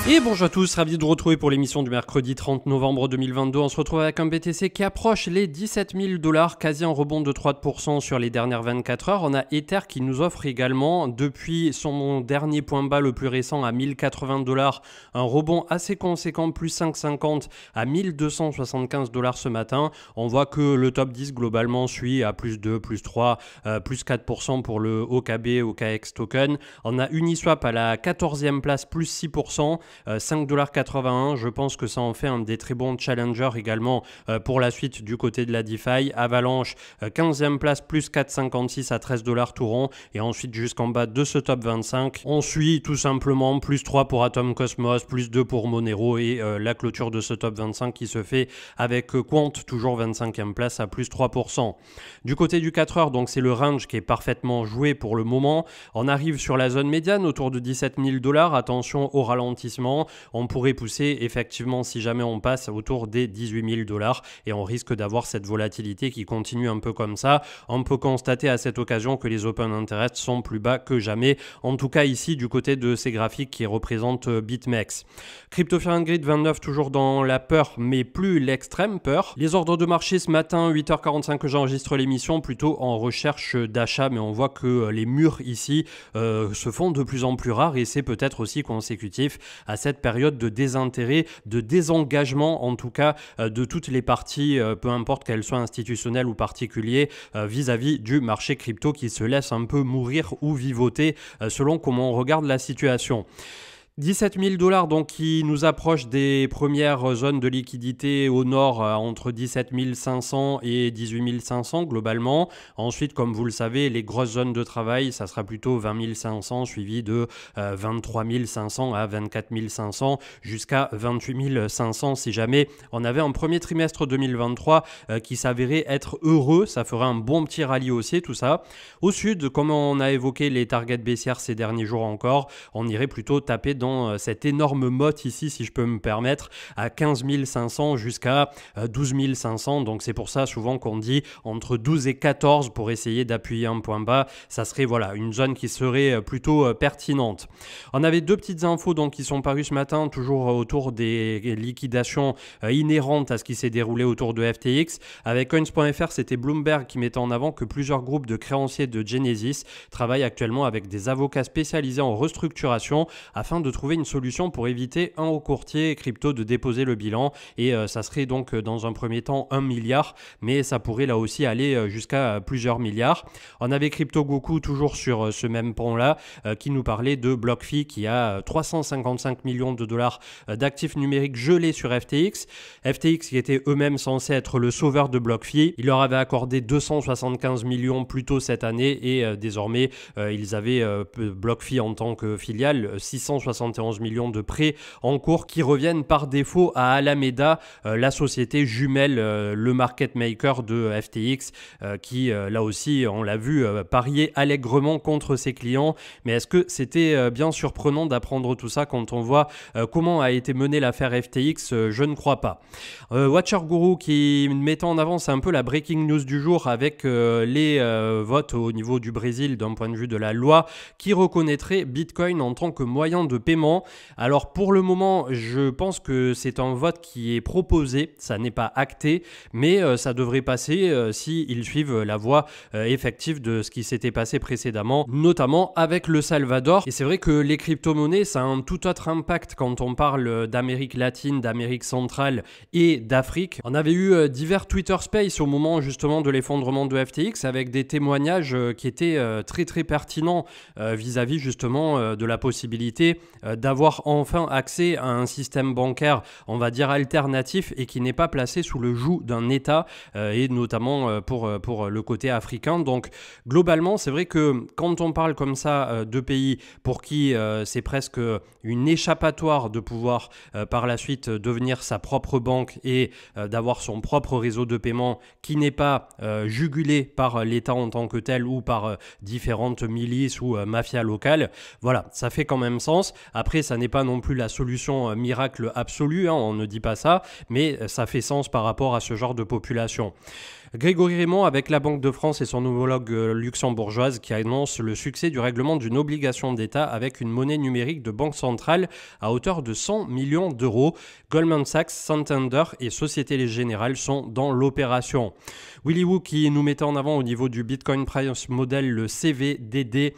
Et bonjour à tous, ravi de vous retrouver pour l'émission du mercredi 30 novembre 2022. On se retrouve avec un BTC qui approche les 17 000 $, quasi en rebond de 3% sur les dernières 24 heures. On a Ether qui nous offre également, depuis son dernier point bas le plus récent à 1080 $, un rebond assez conséquent, plus 5,50 à 1275 $ ce matin. On voit que le top 10 globalement suit à plus 2, plus 3, plus 4% pour le OKB, OKX token. On a Uniswap à la 14e place, plus 6%. 5,81 $, je pense que ça en fait un des très bons challengers également pour la suite du côté de la DeFi. Avalanche, 15e place, plus 4,56 à 13 $ tout rond. Et ensuite jusqu'en bas de ce top 25, on suit tout simplement plus 3 pour Atom Cosmos, plus 2 pour Monero et la clôture de ce top 25 qui se fait avec Quant, toujours 25e place à plus 3%. Du côté du 4 heures, donc c'est le range qui est parfaitement joué pour le moment. On arrive sur la zone médiane autour de 17 000 $. Attention au ralentissement. On pourrait pousser effectivement si jamais on passe autour des 18 000 $ et on risque d'avoir cette volatilité qui continue un peu comme ça. On peut constater à cette occasion que les open interest sont plus bas que jamais, en tout cas ici du côté de ces graphiques qui représentent BitMEX. Crypto Fear & Greed 29 toujours dans la peur, mais plus l'extrême peur. Les ordres de marché ce matin 8h45 que j'enregistre l'émission, plutôt en recherche d'achat, mais on voit que les murs ici se font de plus en plus rares et c'est peut-être aussi consécutif à cette période de désintérêt, de désengagement en tout cas de toutes les parties, peu importe qu'elles soient institutionnelles ou particulières, vis-à-vis du marché crypto qui se laisse un peu mourir ou vivoter selon comment on regarde la situation. 17 000 $ donc qui nous approche des premières zones de liquidité au nord entre 17 500 et 18 500 globalement. Ensuite, comme vous le savez, les grosses zones de travail, ça sera plutôt 20 500 suivi de 23 500 à 24 500 jusqu'à 28 500 si jamais on avait un premier trimestre 2023 qui s'avérait être heureux. Ça ferait un bon petit rallye haussier tout ça. Au sud, comme on a évoqué les targets baissières ces derniers jours encore, on irait plutôt taper dans cette énorme motte ici, si je peux me permettre, à 15 500 jusqu'à 12 500. Donc c'est pour ça souvent qu'on dit entre 12 et 14 pour essayer d'appuyer un point bas. Ça serait voilà une zone qui serait plutôt pertinente. On avait deux petites infos donc qui sont parues ce matin, toujours autour des liquidations inhérentes à ce qui s'est déroulé autour de FTX. Avec Coins.fr, c'était Bloomberg qui mettait en avant que plusieurs groupes de créanciers de Genesis travaillent actuellement avec des avocats spécialisés en restructuration afin de trouver une solution pour éviter un haut courtier crypto de déposer le bilan et ça serait donc dans un premier temps 1 milliard, mais ça pourrait là aussi aller jusqu'à plusieurs milliards. On avait CryptoGoku toujours sur ce même pont-là qui nous parlait de BlockFi qui a 355 millions de dollars d'actifs numériques gelés sur FTX. FTX qui était eux-mêmes censés être le sauveur de BlockFi, il leur avait accordé 275 millions plus tôt cette année et désormais ils avaient BlockFi en tant que filiale 671 millions de prêts en cours qui reviennent par défaut à Alameda, la société jumelle, le market maker de FTX qui là aussi on l'a vu parier allègrement contre ses clients. Mais est-ce que c'était bien surprenant d'apprendre tout ça quand on voit comment a été menée l'affaire FTX? Je ne crois pas. Watcher Guru qui mettait en avant, c'est un peu la breaking news du jour avec les votes au niveau du Brésil d'un point de vue de la loi qui reconnaîtrait Bitcoin en tant que moyen de paiement. Alors pour le moment, je pense que c'est un vote qui est proposé, ça n'est pas acté, mais ça devrait passer s'ils suivent la voie effective de ce qui s'était passé précédemment, notamment avec le Salvador. Et c'est vrai que les crypto-monnaies, ça a un tout autre impact quand on parle d'Amérique latine, d'Amérique centrale et d'Afrique. On avait eu divers Twitter Space au moment justement de l'effondrement de FTX avec des témoignages qui étaient très pertinents vis-à-vis justement de la possibilité d'avoir enfin accès à un système bancaire, on va dire alternatif et qui n'est pas placé sous le joug d'un État et notamment pour le côté africain. Donc globalement, c'est vrai que quand on parle comme ça de pays pour qui c'est presque une échappatoire de pouvoir par la suite devenir sa propre banque et d'avoir son propre réseau de paiement qui n'est pas jugulé par l'État en tant que tel ou par différentes milices ou mafias locales, voilà, ça fait quand même sens. Après, ça n'est pas non plus la solution miracle absolue, hein, on ne dit pas ça, mais ça fait sens par rapport à ce genre de population. Grégory Raymond avec la Banque de France et son homologue luxembourgeoise qui annonce le succès du règlement d'une obligation d'État avec une monnaie numérique de banque centrale à hauteur de 100 millions d'euros. Goldman Sachs, Santander et Société Générale sont dans l'opération. Willy Woo qui nous mettait en avant au niveau du Bitcoin Price Model le CVDD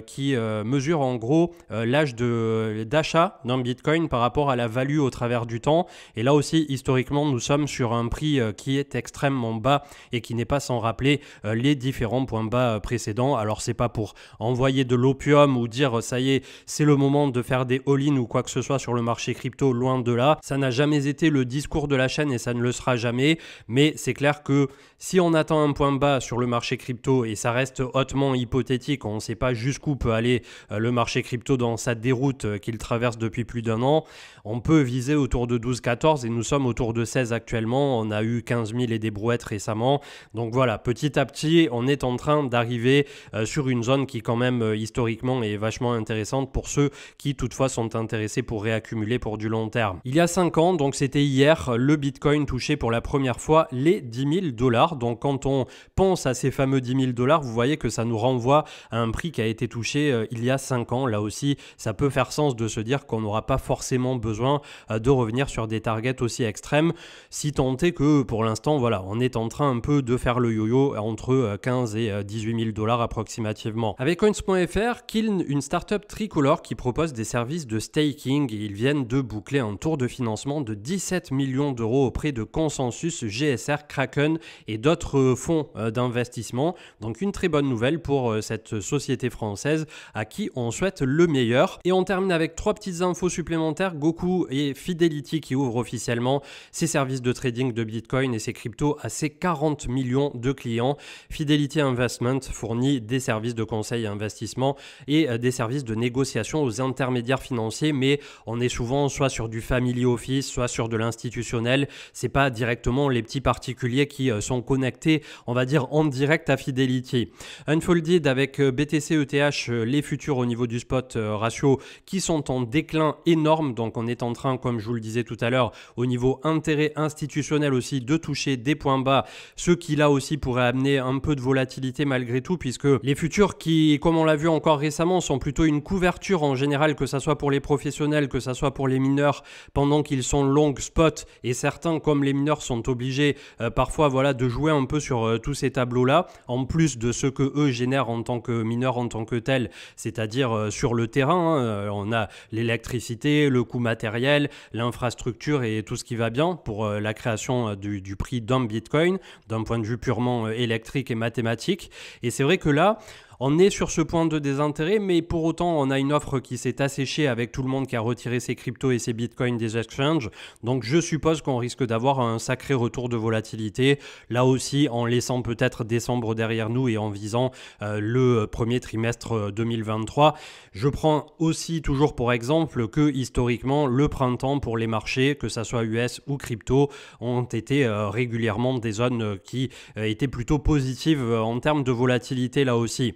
qui mesure en gros l'âge d'achat d'un Bitcoin par rapport à la value au travers du temps. Et là aussi, historiquement, nous sommes sur un prix qui est extrêmement bas et qui n'est pas sans rappeler les différents points bas précédents. Alors, c'est pas pour envoyer de l'opium ou dire ça y est, c'est le moment de faire des all-in ou quoi que ce soit sur le marché crypto, loin de là. Ça n'a jamais été le discours de la chaîne et ça ne le sera jamais. Mais c'est clair que si on attend un point bas sur le marché crypto et ça reste hautement hypothétique, on ne sait pas jusqu'où peut aller le marché crypto dans sa déroute qu'il traverse depuis plus d'un an, on peut viser autour de 12-14 et nous sommes autour de 16 actuellement. On a eu 15 000 et des brouettes récemment. Donc voilà, petit à petit, on est en train d'arriver sur une zone qui quand même historiquement est vachement intéressante pour ceux qui toutefois sont intéressés pour réaccumuler pour du long terme. Il y a 5 ans, donc c'était hier, le Bitcoin touchait pour la première fois les 10 000 $. Donc quand on pense à ces fameux 10 000 $, vous voyez que ça nous renvoie à un prix qui a été touché il y a 5 ans. Là aussi, ça peut faire sens de se dire qu'on n'aura pas forcément besoin de revenir sur des targets aussi extrêmes, si tant est que pour l'instant, voilà, on est en train un peu de faire le yo-yo entre 15 et 18 000 $ approximativement. Avec Coins.fr, Kiln, une startup tricolore qui propose des services de staking, et ils viennent de boucler un tour de financement de 17 millions d'euros auprès de Consensus, GSR, Kraken et d'autres fonds d'investissement. Donc une très bonne nouvelle pour cette société française à qui on souhaite le meilleur. Et on termine avec 3 petites infos supplémentaires. Goku et Fidelity qui ouvrent officiellement ses services de trading de Bitcoin et ses cryptos à ses 40 millions de clients. Fidelity Investment fournit des services de conseil et investissement et des services de négociation aux intermédiaires financiers, mais on est souvent soit sur du family office, soit sur de l'institutionnel. C'est pas directement les petits particuliers qui sont connectés, on va dire, en direct à Fidelity. Unfolded avec BTC ETH, les futurs au niveau du spot ratio qui sont en déclin énorme. Donc on est en train, comme je vous le disais tout à l'heure, au niveau intérêt institutionnel aussi, de toucher des points bas, ce qui là aussi pourrait amener un peu de volatilité malgré tout, puisque les futurs qui, comme on l'a vu encore récemment, sont plutôt une couverture en général, que ça soit pour les professionnels, que ça soit pour les mineurs, pendant qu'ils sont long spot, et certains comme les mineurs sont obligés parfois voilà, de jouer un peu sur tous ces tableaux-là, en plus de ce que eux génèrent en tant que mineurs en tant que tels, c'est-à-dire sur le terrain, on a l'électricité, le coût matériel, l'infrastructure et tout ce qui va bien pour la création du prix d'un Bitcoin, d'un point de vue purement électrique et mathématique. Et c'est vrai que là, on est sur ce point de désintérêt, mais pour autant, on a une offre qui s'est asséchée avec tout le monde qui a retiré ses cryptos et ses bitcoins des exchanges. Donc, je suppose qu'on risque d'avoir un sacré retour de volatilité. Là aussi, en laissant peut-être décembre derrière nous et en visant le premier trimestre 2023. Je prends aussi toujours pour exemple que historiquement, le printemps pour les marchés, que ça soit US ou crypto, ont été régulièrement des zones qui étaient plutôt positives en termes de volatilité là aussi.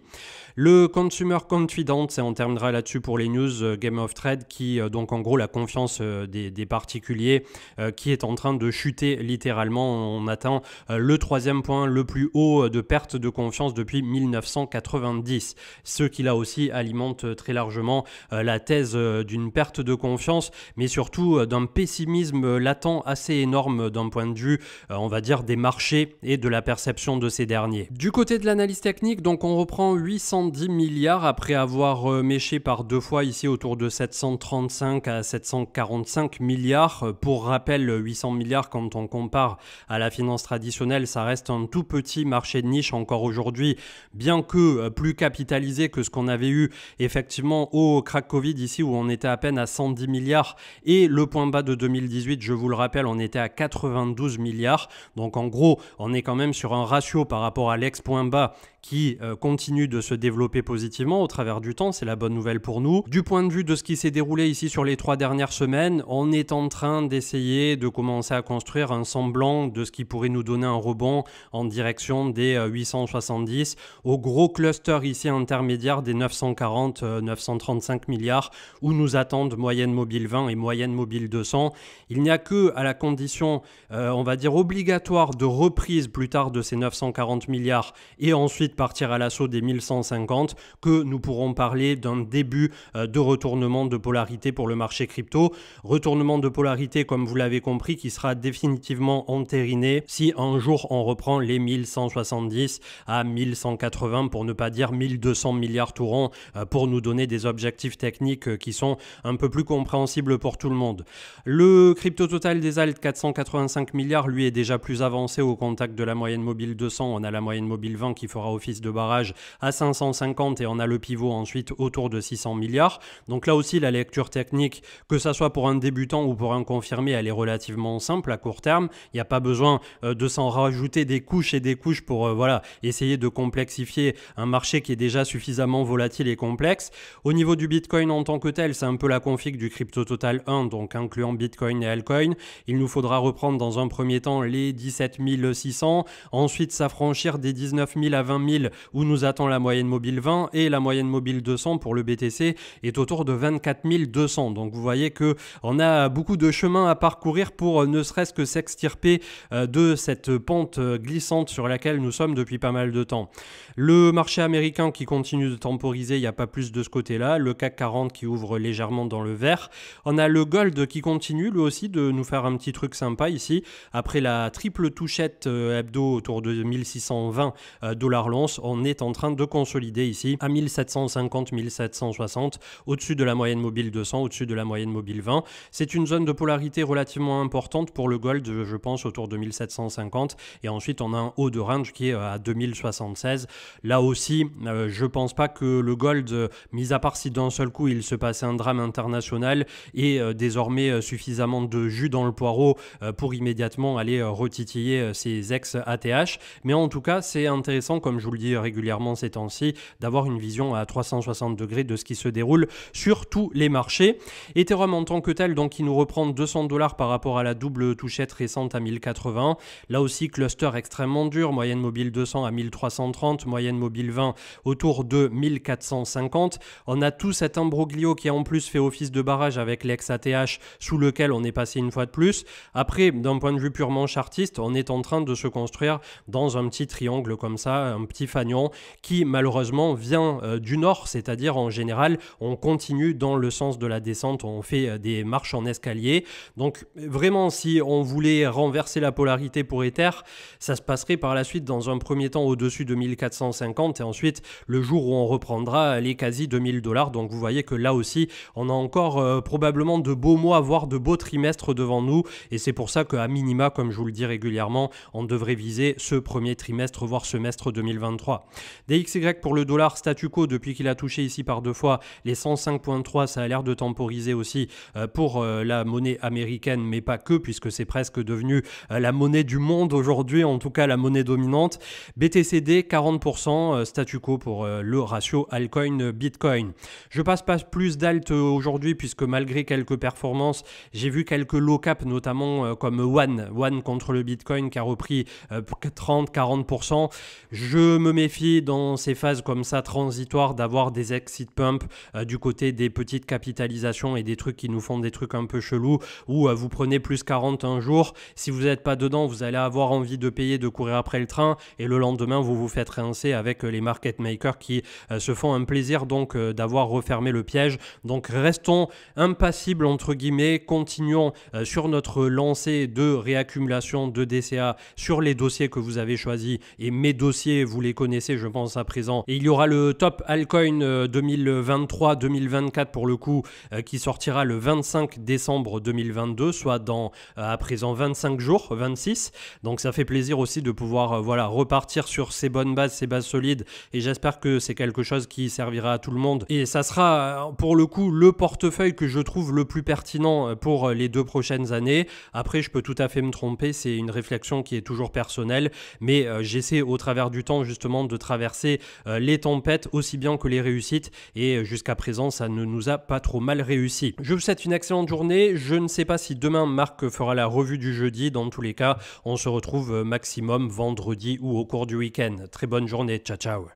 Le Consumer Confidence, et on terminera là-dessus pour les news, Game of Trade, qui donc en gros la confiance des particuliers qui est en train de chuter littéralement. On atteint le 3e point le plus haut de perte de confiance depuis 1990. Ce qui là aussi alimente très largement la thèse d'une perte de confiance, mais surtout d'un pessimisme latent assez énorme d'un point de vue, on va dire, des marchés et de la perception de ces derniers. Du côté de l'analyse technique, donc on reprend 810 milliards après avoir méché par 2 fois ici autour de 735 à 745 milliards. Pour rappel, 800 milliards quand on compare à la finance traditionnelle, ça reste un tout petit marché de niche encore aujourd'hui, bien que plus capitalisé que ce qu'on avait eu effectivement au crack Covid ici où on était à peine à 110 milliards et le point bas de 2018, je vous le rappelle, on était à 92 milliards. Donc en gros, on est quand même sur un ratio par rapport à l'ex-point bas qui continue de se développer positivement au travers du temps, c'est la bonne nouvelle pour nous. Du point de vue de ce qui s'est déroulé ici sur les 3 dernières semaines, on est en train d'essayer de commencer à construire un semblant de ce qui pourrait nous donner un rebond en direction des 870 au gros cluster ici intermédiaire des 940-935 milliards où nous attendent moyenne mobile 20 et moyenne mobile 200. Il n'y a que à la condition, on va dire obligatoire de reprise plus tard de ces 940 milliards et ensuite partir à l'assaut des 1150 que nous pourrons parler d'un début de retournement de polarité pour le marché crypto. Retournement de polarité, comme vous l'avez compris, qui sera définitivement entériné si un jour on reprend les 1170 à 1180 pour ne pas dire 1200 milliards tout rond pour nous donner des objectifs techniques qui sont un peu plus compréhensibles pour tout le monde. Le crypto total des alt 485 milliards lui est déjà plus avancé au contact de la moyenne mobile 200. On a la moyenne mobile 20 qui fera office de barrage à 550 et on a le pivot ensuite autour de 600 milliards. Donc là aussi la lecture technique, que ça soit pour un débutant ou pour un confirmé, elle est relativement simple à court terme. Il n'y a pas besoin de s'en rajouter des couches et des couches pour essayer de complexifier un marché qui est déjà suffisamment volatile et complexe. Au niveau du Bitcoin en tant que tel, c'est un peu la config du crypto total 1, donc incluant Bitcoin et altcoin. Il nous faudra reprendre dans un premier temps les 17 600, ensuite s'affranchir des 19 000 à 20 000 où nous attend la moyenne mobile 20 et la moyenne mobile 200 pour le BTC est autour de 24 200. Donc vous voyez qu'on a beaucoup de chemin à parcourir pour ne serait-ce que s'extirper de cette pente glissante sur laquelle nous sommes depuis pas mal de temps. Le marché américain qui continue de temporiser, il n'y a pas plus de ce côté-là. Le CAC 40 qui ouvre légèrement dans le vert. On a le gold qui continue lui aussi de nous faire un petit truc sympa ici. Après la triple touchette hebdo autour de 1620 dollars l'once, on est en train de consolider ici à 1750-1760 au-dessus de la moyenne mobile 200, au-dessus de la moyenne mobile 20. C'est une zone de polarité relativement importante pour le gold, je pense autour de 1750 et ensuite on a un haut de range qui est à 2076. Là aussi, je pense pas que le gold, mis à part si d'un seul coup il se passait un drame international, ait désormais suffisamment de jus dans le poireau pour immédiatement aller retitiller ses ex-ATH. Mais en tout cas, c'est intéressant, comme je vous le dis régulièrement ces temps-ci, d'avoir une vision à 360 degrés de ce qui se déroule sur tous les marchés. Ethereum en tant que tel, donc, il nous reprend 200 $ par rapport à la double touchette récente à 1080. Là aussi, cluster extrêmement dur, moyenne mobile 200 à 1330, moyenne mobile 20 autour de 1450. On a tout cet imbroglio qui a en plus fait office de barrage avec l'ex-ATH sous lequel on est passé une fois de plus. Après, d'un point de vue purement chartiste, on est en train de se construire dans un petit triangle comme ça, un petit fanion qui malheureusement vient du nord, c'est-à-dire en général, on continue dans le sens de la descente, on fait des marches en escalier. Donc vraiment, si on voulait renverser la polarité pour Ether, ça se passerait par la suite dans un premier temps au-dessus de 1450 et ensuite le jour où on reprendra les quasi 2000 $. Donc vous voyez que là aussi, on a encore probablement de beaux mois, voire de beaux trimestres devant nous et c'est pour ça qu'à minima, comme je vous le dis régulièrement, on devrait viser ce premier trimestre, voire semestre 2023. DXY pour le dollar statu quo depuis qu'il a touché ici par deux fois les 105.3, ça a l'air de temporiser aussi pour la monnaie américaine, mais pas que, puisque c'est presque devenu la monnaie du monde aujourd'hui, en tout cas la monnaie dominante. BTCD 40% statu quo pour le ratio altcoin Bitcoin. Je passe pas plus d'alt aujourd'hui puisque malgré quelques performances, j'ai vu quelques low cap notamment comme One contre le Bitcoin qui a repris 30-40%. Je me méfie dans ces phases comme ça transitoires d'avoir des exit pumps du côté des petites capitalisations et des trucs qui nous font des trucs un peu chelous où vous prenez plus 40 un jour, si vous n'êtes pas dedans, vous allez avoir envie de payer, de courir après le train et le lendemain vous vous faites rincer avec les market makers qui se font un plaisir donc d'avoir refermé le piège. Donc restons impassibles entre guillemets, continuons sur notre lancée de réaccumulation de DCA sur les dossiers que vous avez choisis et mes dossiers vous les connaissez je pense à présent et il y aura le top altcoin 2023-2024 pour le coup qui sortira le 25 décembre 2022 soit dans à présent 25 jours, 26, donc ça fait plaisir aussi de pouvoir repartir sur ces bonnes bases, ces bases solides et j'espère que c'est quelque chose qui servira à tout le monde et ça sera pour le coup le portefeuille que je trouve le plus pertinent pour les 2 prochaines années. Après je peux tout à fait me tromper, c'est une réflexion qui est toujours personnelle mais j'essaie au travers du temps justement de traverser les tempêtes aussi bien que les réussites, et jusqu'à présent ça ne nous a pas trop mal réussi. Je vous souhaite une excellente journée. Je ne sais pas si demain Marc fera la revue du jeudi. Dans tous les cas, on se retrouve maximum vendredi ou au cours du week-end. Très bonne journée, ciao ciao.